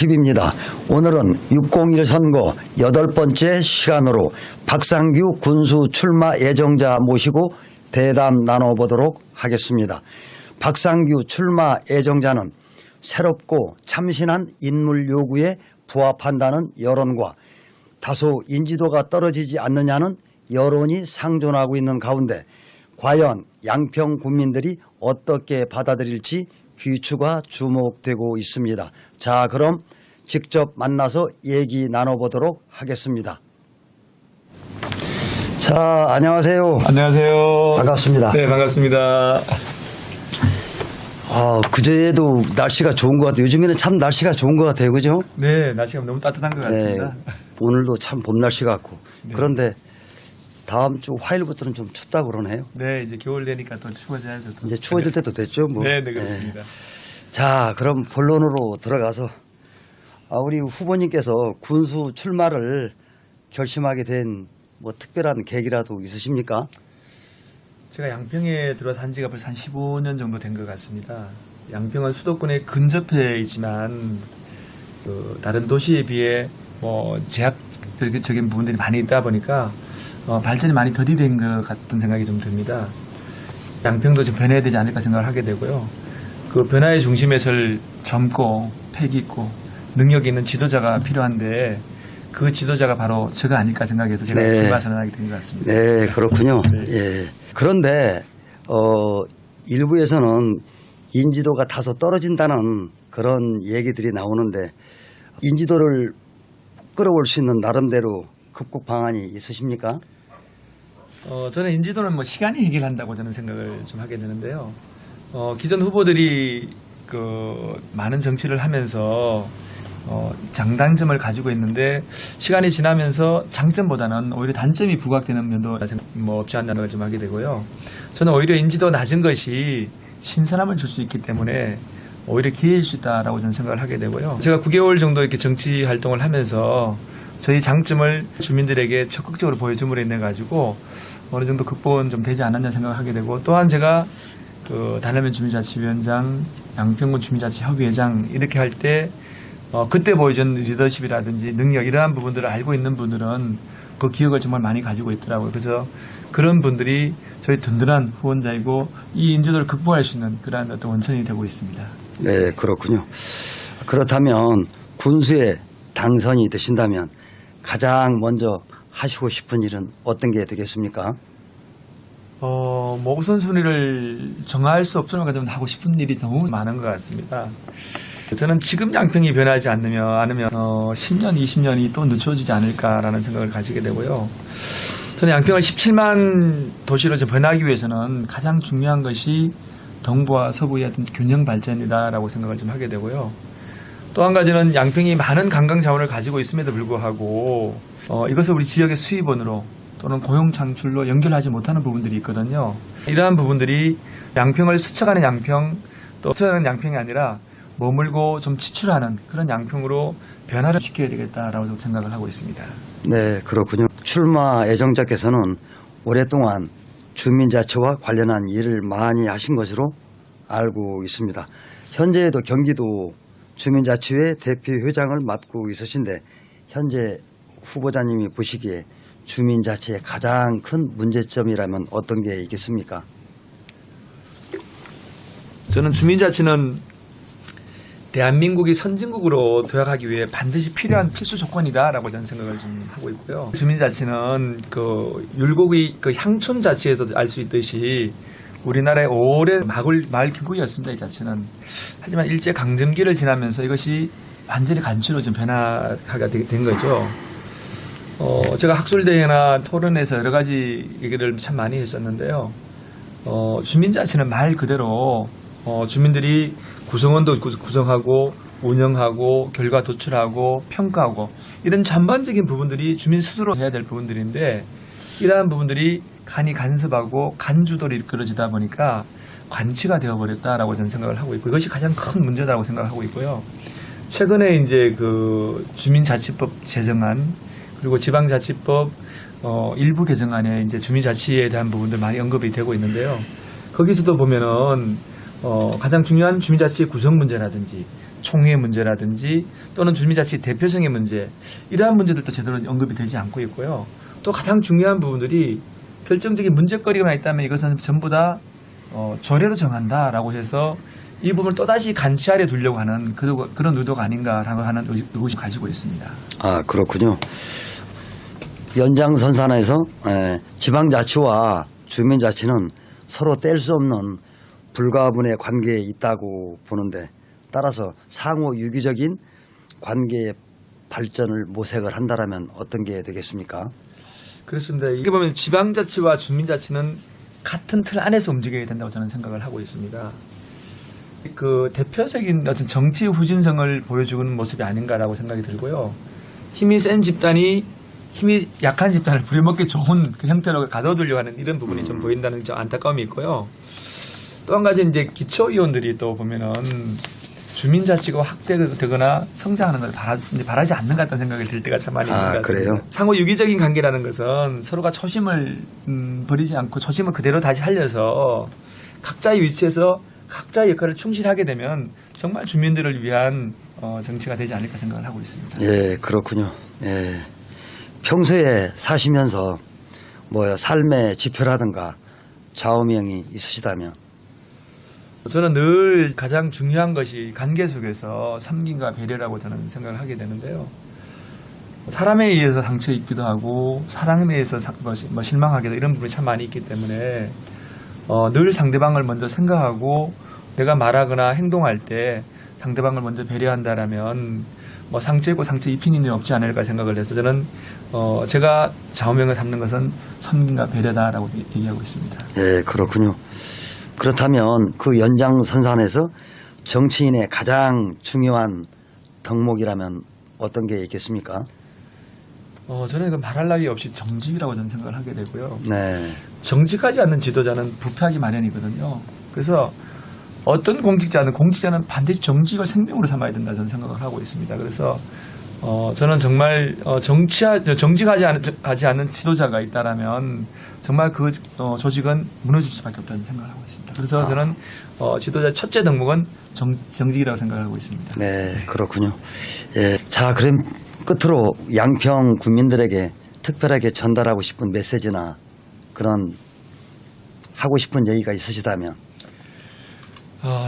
TV입니다. 오늘은 601 선거 8번째 시간으로 박상규 군수 출마 예정자 모시고 대담 나눠보도록 하겠습니다. 박상규 출마 예정자는 새롭고 참신한 인물 요구에 부합한다는 여론과 다소 인지도가 떨어지지 않느냐는 여론이 상존하고 있는 가운데 과연 양평 국민들이 어떻게 받아들일지 귀추가 주목되고 있습니다. 자, 그럼 직접 만나서 얘기 나눠보도록 하겠습니다. 자, 안녕하세요. 안녕하세요. 반갑습니다. 네, 반갑습니다. 그제도 날씨가 좋은 것 같아요. 요즘에는 참 날씨가 좋은 것 같아요. 그죠? 네, 날씨가 너무 따뜻한 것 같습니다. 네, 오늘도 참 봄 날씨 같고. 네. 그런데 다음 주 화요일부터는 좀 춥다고 그러네요. 네, 이제 겨울 되니까 더 추워져야죠. 이제 추워질 때도 됐죠. 뭐. 네, 네, 그렇습니다. 자, 그럼 본론으로 들어가서 우리 후보님께서 군수 출마를 결심하게 된 뭐 특별한 계기라도 있으십니까? 제가 양평에 들어산 지가 벌써 한 15년 정도 된 것 같습니다. 양평은 수도권에 근접해 있지만 다른 도시에 비해 제약적인 부분들이 많이 있다 보니까 발전이 많이 더디된 것 같은 생각이 좀 듭니다. 양평도 좀 변해야 되지 않을까 생각을 하게 되고요. 그 변화의 중심에 설 젊고 패기 있고 능력 있는 지도자가 필요한데 그 지도자가 바로 제가 아닐까 생각해서 제가 출마 선언하게 된 것 같습니다. 네, 그렇군요. 네. 예. 그런데 일부에서는 인지도가 다소 떨어진다는 그런 얘기들이 나오는데 인지도를 끌어올 수 있는 나름대로 극복 방안이 있으십니까? 저는 인지도는 시간이 해결한다고 저는 생각을 좀 하게 되는데요. 기존 후보들이 많은 정치를 하면서 장단점을 가지고 있는데 시간이 지나면서 장점보다는 오히려 단점이 부각되는 면도 없지 않다는 걸 좀 하게 되고요. 저는 오히려 인지도 낮은 것이 신선함을 줄 수 있기 때문에 오히려 기회일 수 있다라고 저는 생각을 하게 되고요. 제가 9개월 정도 이렇게 정치 활동을 하면서 저희 장점을 주민들에게 적극적으로 보여줌으로 인해 가지고 어느 정도 극복은 좀 되지 않았냐 생각을 하게 되고, 또한 제가 단일면 주민자치위원장, 양평군 주민자치협의회장 이렇게 할 때 그때 보여준 리더십이라든지 능력 이러한 부분들을 알고 있는 분들은 그 기억을 정말 많이 가지고 있더라고요. 그래서 그런 분들이 저희 든든한 후원자이고 이 인지도를 극복할 수 있는 그러한 어떤 원천이 되고 있습니다. 네, 그렇군요. 그렇다면 군수에 당선이 되신다면 가장 먼저 하시고 싶은 일은 어떤 게 되겠습니까? 우선순위를 정할 수 없으면 하고 싶은 일이 너무 많은 것 같습니다. 저는 지금 양평이 변하지 않으면 10년, 20년이 또 늦춰지지 않을까라는 생각을 가지게 되고요. 저는 양평을 17만 도시로 변하기 위해서는 가장 중요한 것이 동부와 서부의 어떤 균형 발전이다라고 생각을 좀 하게 되고요. 또 한 가지는 양평이 많은 관광 자원을 가지고 있음에도 불구하고 이것을 우리 지역의 수입원으로 또는 고용 창출로 연결하지 못하는 부분들이 있거든요. 이러한 부분들이 양평을 스쳐가는 양평, 또 스쳐가는 양평이 아니라 머물고 좀 지출하는 그런 양평으로 변화를 시켜야 되겠다라고 생각을 하고 있습니다. 네, 그렇군요. 출마 예정자께서는 오랫동안 주민자치와 관련한 일을 많이 하신 것으로 알고 있습니다. 현재에도 경기도 주민자치회 대표회장을 맡고 있으신데 현재 후보자님이 보시기에 주민자치의 가장 큰 문제점이라면 어떤 게 있겠습니까? 저는 주민자치는 대한민국이 선진국으로 도약하기 위해 반드시 필요한 필수 조건이다라고 저는 생각을 좀 하고 있고요. 주민자치는 율곡의 향촌자치에서 알 수 있듯이 우리나라의 오랜 마을 기구였습니다. 이 자체는. 하지만 일제 강점기를 지나면서 이것이 완전히 간추로 좀 변화가 된 거죠. 제가 학술대회나 토론에서 여러 가지 얘기를 참 많이 했었는데요. 주민자치는 말 그대로 주민들이 구성원도 구성하고 운영하고 결과 도출하고 평가하고 이런 전반적인 부분들이 주민 스스로 해야 될 부분들인데 이러한 부분들이 간이 간섭하고 간주도로 이끌어지다 보니까 관치가 되어버렸다라고 저는 생각을 하고 있고 이것이 가장 큰 문제라고 생각하고 있고요. 최근에 이제 주민자치법 제정안 그리고 지방자치법 일부 개정안에 이제 주민자치에 대한 부분들 많이 언급이 되고 있는데요. 거기서도 보면은 가장 중요한 주민자치의 구성 문제라든지 총회 문제라든지 또는 주민자치 대표성의 문제 이러한 문제들도 제대로 언급이 되지 않고 있고요. 또 가장 중요한 부분들이 결정적인 문제거리가 있다면 이것은 전부 다 조례로 정한다라고 해서 이 부분을 또다시 간치 아래 두려고 하는 그런 의도가 아닌가라고 하는 의구심을 가지고 있습니다. 아, 그렇군요. 연장선상에서 지방자치와 주민자치는 서로 뗄 수 없는 불가분의 관계에 있다고 보는데 따라서 상호 유기적인 관계의 발전을 모색을 한다라면 어떤 게 되겠습니까? 그렇습니다. 이게 보면 지방자치와 주민자치는 같은 틀 안에서 움직여야 된다고 저는 생각을 하고 있습니다. 그 대표적인 어떤 정치 후진성을 보여주는 모습이 아닌가라고 생각이 들고요. 힘이 센 집단이 힘이 약한 집단을 부려먹기 좋은 그 형태로 가둬두려고 하는 이런 부분이 좀 보인다는 좀 안타까움이 있고요. 또 한 가지 이제 기초의원들이 또 보면은 주민자치가 확대되거나 성장하는 걸 바라지 않는 것 같다는 생각이 들 때가 참 많이 있는 것 같습니다. 그래요? 상호 유기적인 관계라는 것은 서로가 초심을 버리지 않고 초심을 그대로 다시 살려서 각자의 위치에서 각자의 역할을 충실하게 되면 정말 주민들을 위한 정치가 되지 않을까 생각을 하고 있습니다. 예, 그렇군요. 예. 평소에 사시면서 뭐 삶의 지표라든가 좌우명이 있으시다면 저는 늘 가장 중요한 것이 관계 속에서 섬김과 배려라고 저는 생각을 하게 되는데요. 사람에 의해서 상처 입기도 하고 사람에 의해서 실망하기도 이런 부분이 참 많이 있기 때문에 늘 상대방을 먼저 생각하고 내가 말하거나 행동할 때 상대방을 먼저 배려한다라면 상처 입고 상처 입힌 일이 없지 않을까 생각을 해서 저는 제가 좌우명을 삼는 것은 섬김과 배려다라고 얘기하고 있습니다. 예, 그렇군요. 그렇다면 그 연장선상에서 정치인의 가장 중요한 덕목이라면 어떤 게 있겠습니까? 저는 말할 나위 없이 정직이라고 저는 생각을 하게 되고요. 네. 정직하지 않는 지도자는 부패하기 마련이거든요. 그래서 어떤 공직자는 반드시 정직을 생명으로 삼아야 된다 저는 생각을 하고 있습니다. 그래서 저는 정말 정직하지 않은 지도자가 있다라면 정말 그 조직은 무너질 수밖에 없다는 생각을 하고 있습니다. 그래서 저는 지도자 첫째 덕목은 정직이라고 생각을 하고 있습니다. 네, 그렇군요. 예, 자, 그럼 끝으로 양평 국민들에게 특별하게 전달하고 싶은 메시지나 그런 하고 싶은 얘기가 있으시다면.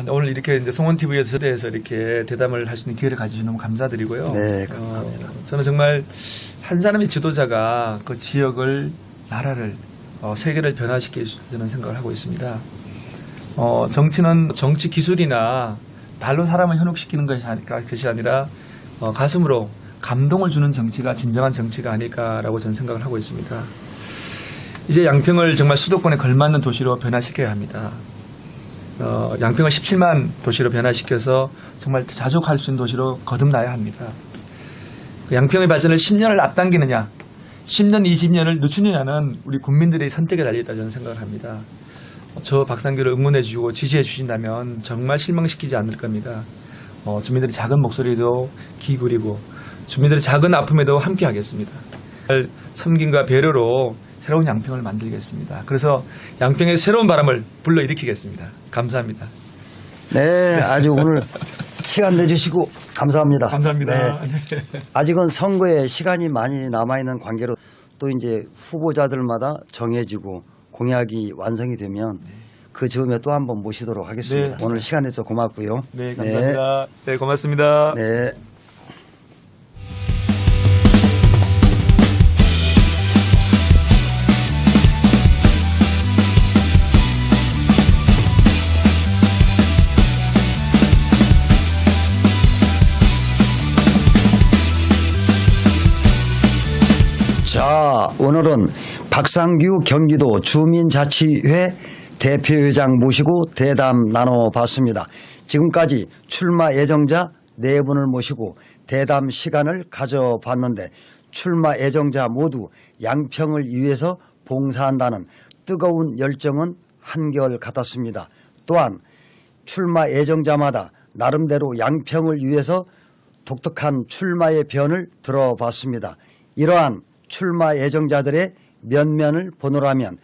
오늘 이렇게 이제 송원TV에서 이렇게 대담을 할 수 있는 기회를 가지셔서 너무 감사드리고요. 네, 감사합니다. 저는 정말 한 사람의 지도자가 그 지역을, 나라를, 세계를 변화시킬 수 있는 생각을 하고 있습니다. 정치는 정치 기술이나 발로 사람을 현혹시키는 것이 아니라 가슴으로 감동을 주는 정치가 진정한 정치가 아닐까라고 저는 생각을 하고 있습니다. 이제 양평을 정말 수도권에 걸맞는 도시로 변화시켜야 합니다. 양평을 17만 도시로 변화시켜서 정말 자족할 수 있는 도시로 거듭나야 합니다. 그 양평의 발전을 10년을 앞당기느냐 10년, 20년을 늦추느냐는 우리 국민들의 선택에 달려있다 저는 생각을 합니다. 저 박상규를 응원해 주시고 지지해 주신다면 정말 실망시키지 않을 겁니다. 주민들의 작은 목소리도 귀 기울이고 주민들의 작은 아픔에도 함께 하겠습니다. 섬김과 배려로 새로운 양평을 만들겠습니다. 그래서 양평의 새로운 바람을 불러일으키겠습니다. 감사합니다. 네, 아주 오늘 시간 내주시고 감사합니다. 감사합니다. 네. 아직은 선거에 시간이 많이 남아있는 관계로 또 이제 후보자들마다 정해지고 공약이 완성이 되면 그 즈음에 또 한번 모시도록 하겠습니다. 네. 오늘 시간 내줘서 고맙고요. 네, 감사합니다. 네, 고맙습니다. 네. 자, 오늘은 박상규 경기도 주민자치회 대표회장 모시고 대담 나눠봤습니다. 지금까지 출마 예정자 4분을 모시고 대담 시간을 가져봤는데 출마 예정자 모두 양평을 위해서 봉사한다는 뜨거운 열정은 한결같았습니다. 또한 출마 예정자마다 나름대로 양평을 위해서 독특한 출마의 변을 들어봤습니다. 이러한 출마 예정자들의 면면을 보노라면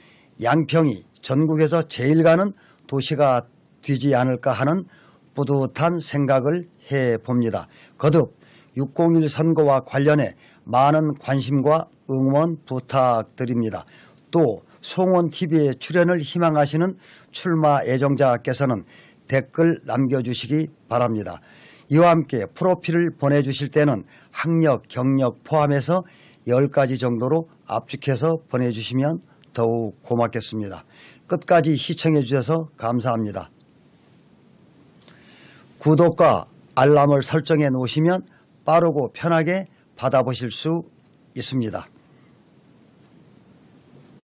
양평이 전국에서 제일 가는 도시가 되지 않을까 하는 뿌듯한 생각을 해봅니다. 거듭 601 선거와 관련해 많은 관심과 응원 부탁드립니다. 또 송원TV에 출연을 희망하시는 출마 애정자께서는 댓글 남겨주시기 바랍니다. 이와 함께 프로필을 보내주실 때는 학력, 경력 포함해서 10가지 정도로 압축해서 보내주시면 더욱 고맙겠습니다. 끝까지 시청해 주셔서 감사합니다. 구독과 알람을 설정해 놓으시면 빠르고 편하게 받아보실 수 있습니다.